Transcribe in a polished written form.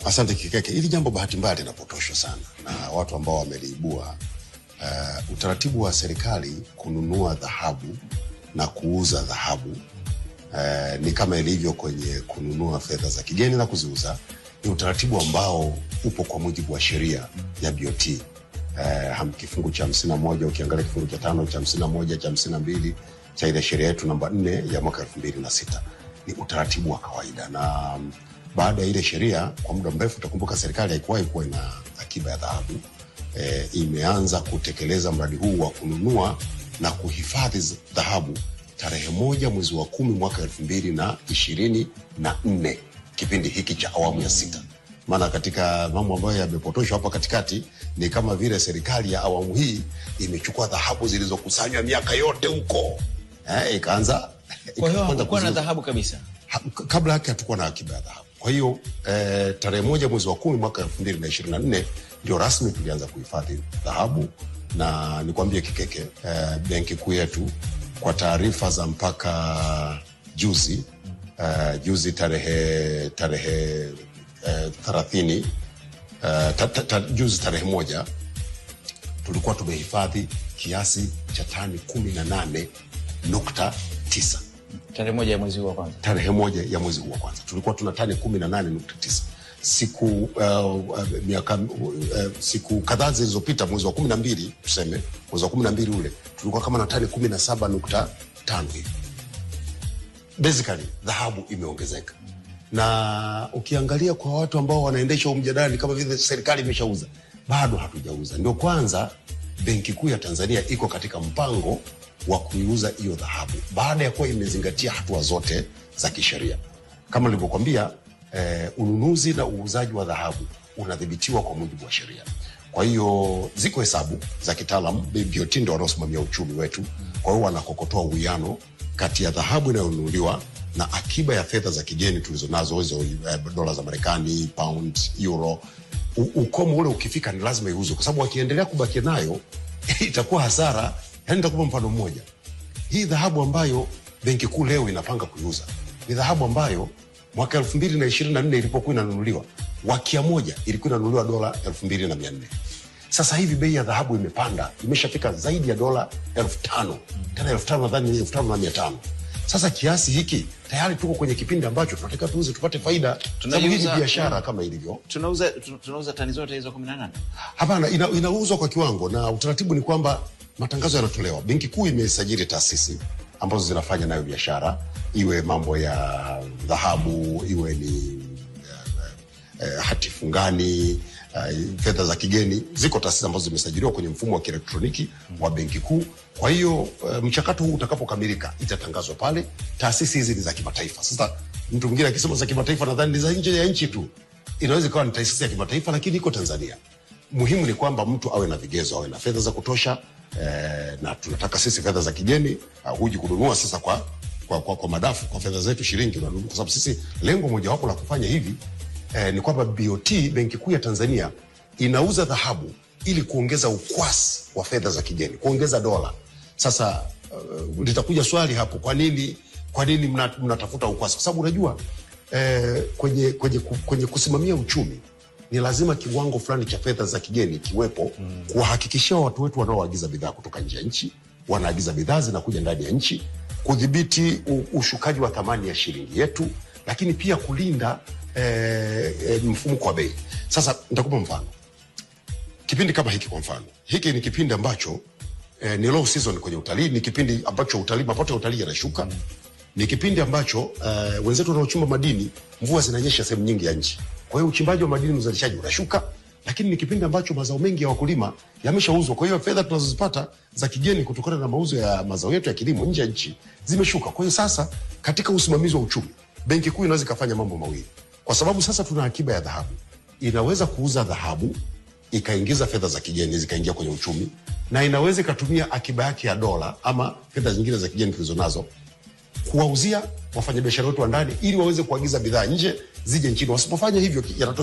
Asante Kikeke. Hili jambo bahati mbaya linapotoshwa sana na watu ambao wameliibua. Utaratibu wa serikali kununua dhahabu na kuuza dhahabu ni kama ilivyo kwenye kununua fedha za kigeni na kuziuza. Ni utaratibu ambao upo kwa mujibu wa sheria ya BOT. Kifungu cha 51, ukiangalia kifungu cha 5 cha 51 cha 52 cha ile sheria yetu namba 4 ya mwaka 2006. Ni utaratibu wa kawaida, na baada ya ile sheria kwa muda mrefu, utakumbuka serikali haikuwahi kuwa na akiba ya dhahabu. Imeanza kutekeleza mradi huu wa kununua na kuhifadhi dhahabu tarehe 1 mwezi wa 10 mwaka 2024, kipindi hiki cha awamu ya 6. Maana katika mambo ambayo yamepotoshwa hapa katikati ni kama vile serikali ya awamu hii imechukua dhahabu zilizokusanywa miaka yote huko, ikaanza kwa na dhahabu kabisa. Kabla yake hatukuwa na akiba ya dhahabu. Kwa hiyo tarehe 1 mwezi wa 10 mwaka 2024 ndio rasmi tulianza kuhifadhi dhahabu. Na nikwambie Kikeke, benki kuu yetu kwa taarifa za mpaka juzi tarehe 30 juzi tarehe 1 tulikuwa tumehifadhi kiasi cha tani 18.9. Tarehe 1 ya mwezi huu wa kwanza. Tarehe 1 ya mwezi huu wa kwanza tulikuwa tuna tani 18.9. Siku kadhaa zilizopita, mwezi wa 12 tuseme, mwezi wa 12 ule tulikuwa kama na tani 17.5 hivi. Basically dhahabu imeongezeka. Na ukiangalia kwa watu ambao wanaendesha mjadala kama vile serikali imeshauza, bado hatujauza. Ndio kwanza Benki Kuu ya Tanzania iko katika mpango wa kuiuza hiyo dhahabu baada ya kuwa imezingatia hatua zote za kisheria. Kama nilivyokuambia, ununuzi na uuzaji wa dhahabu unadhibitiwa kwa mujibu wa sheria. Kwa hiyo ziko hesabu za kitaalamu, BOT ndio wanaosimamia uchumi wetu. Kwa hiyo wanakokotoa uwiano kati ya dhahabu inayonunuliwa na akiba ya fedha za kigeni tulizonazo, hizo dola za Marekani, pound, euro. Ukomo ule ukifika ni lazima iuzwe, kwa sababu wakiendelea kubaki nayo itakuwa hasara. Yaani nitakupa mfano mmoja. Hii dhahabu ambayo Benki Kuu leo inapanga kuiuza ni dhahabu ambayo mwaka 2024 ilipokuwa inanunuliwa, wakia moja ilikuwa inanunuliwa dola 2400. Sasa hivi bei ya dhahabu imepanda, imeshafika zaidi ya dola 5000. Tena 5000 nadhani 5500. Sasa kiasi hiki tayari tuko kwenye kipindi ambacho tunataka tuuze tupate faida. Sababu hii ni biashara kama ilivyo. Tunauza tani zote hizo 18? Hapana, inauzwa kwa kiwango, na utaratibu ni kwamba matangazo yanatolewa. Benki Kuu imesajili taasisi ambazo zinafanya nayo biashara, iwe mambo ya dhahabu, iwe ni hati fungani, fedha za kigeni. Ziko taasisi ambazo zimesajiliwa kwenye mfumo wa kielektroniki wa Benki Kuu. Kwa hiyo mchakato huu utakapokamilika itatangazwa pale. Taasisi hizi ni za kimataifa. Sasa mtu mwingine akisema za kimataifa nadhani ni za nje ya nchi tu. Inaweza kuwa ni taasisi ya kimataifa lakini iko Tanzania. Muhimu ni kwamba mtu awe na vigezo, awe na fedha za kutosha. Na tunataka sisi fedha za kigeni, huji kununua sasa kwa madafu, kwa fedha zetu shilingi unanunua, kwa sababu sisi lengo mojawapo la kufanya hivi ni kwamba BOT, Benki Kuu ya Tanzania, inauza dhahabu ili kuongeza ukwasi wa fedha za kigeni, kuongeza dola. Sasa litakuja swali hapo, kwa nini mnatafuta ukwasi? Kwa sababu unajua kwenye kusimamia uchumi ni lazima kiwango fulani cha fedha za kigeni kiwepo, kuhakikishia watu wetu wanaoagiza bidhaa kutoka nje ya nchi wanaagiza bidhaa zinakuja ndani ya nchi, kudhibiti ushukaji wa thamani ya shilingi yetu, lakini pia kulinda mfumuko wa bei. Sasa nitakupa mfano. Kipindi kama hiki, kwa mfano, hiki ni kipindi ambacho ni low season kwenye utalii, ni kipindi ambacho mapato ya utalii yanashuka. Ni kipindi ambacho wenzetu wanaochimba madini, mvua zinanyesha sehemu nyingi ya nchi. Kwa hiyo uchimbaji wa madini, uzalishaji unashuka, lakini ni kipindi ambacho mazao mengi ya wakulima yameshauzwa. Kwa hiyo fedha tunazozipata za kigeni kutokana na mauzo ya mazao yetu ya kilimo nje ya nchi zimeshuka. Kwa hiyo sasa katika usimamizi wa uchumi, Benki Kuu inaweza kufanya mambo mawili. Kwa sababu sasa tuna akiba ya dhahabu, inaweza kuuza dhahabu ikaingiza fedha za kigeni zikaingia kwenye uchumi, na inaweza ikatumia akiba yake ya dola ama fedha zingine za kigeni tulizonazo kuwauzia wafanyabiashara wetu wa ndani ili waweze kuagiza bidhaa nje zije nchini. Wasipofanya hivyo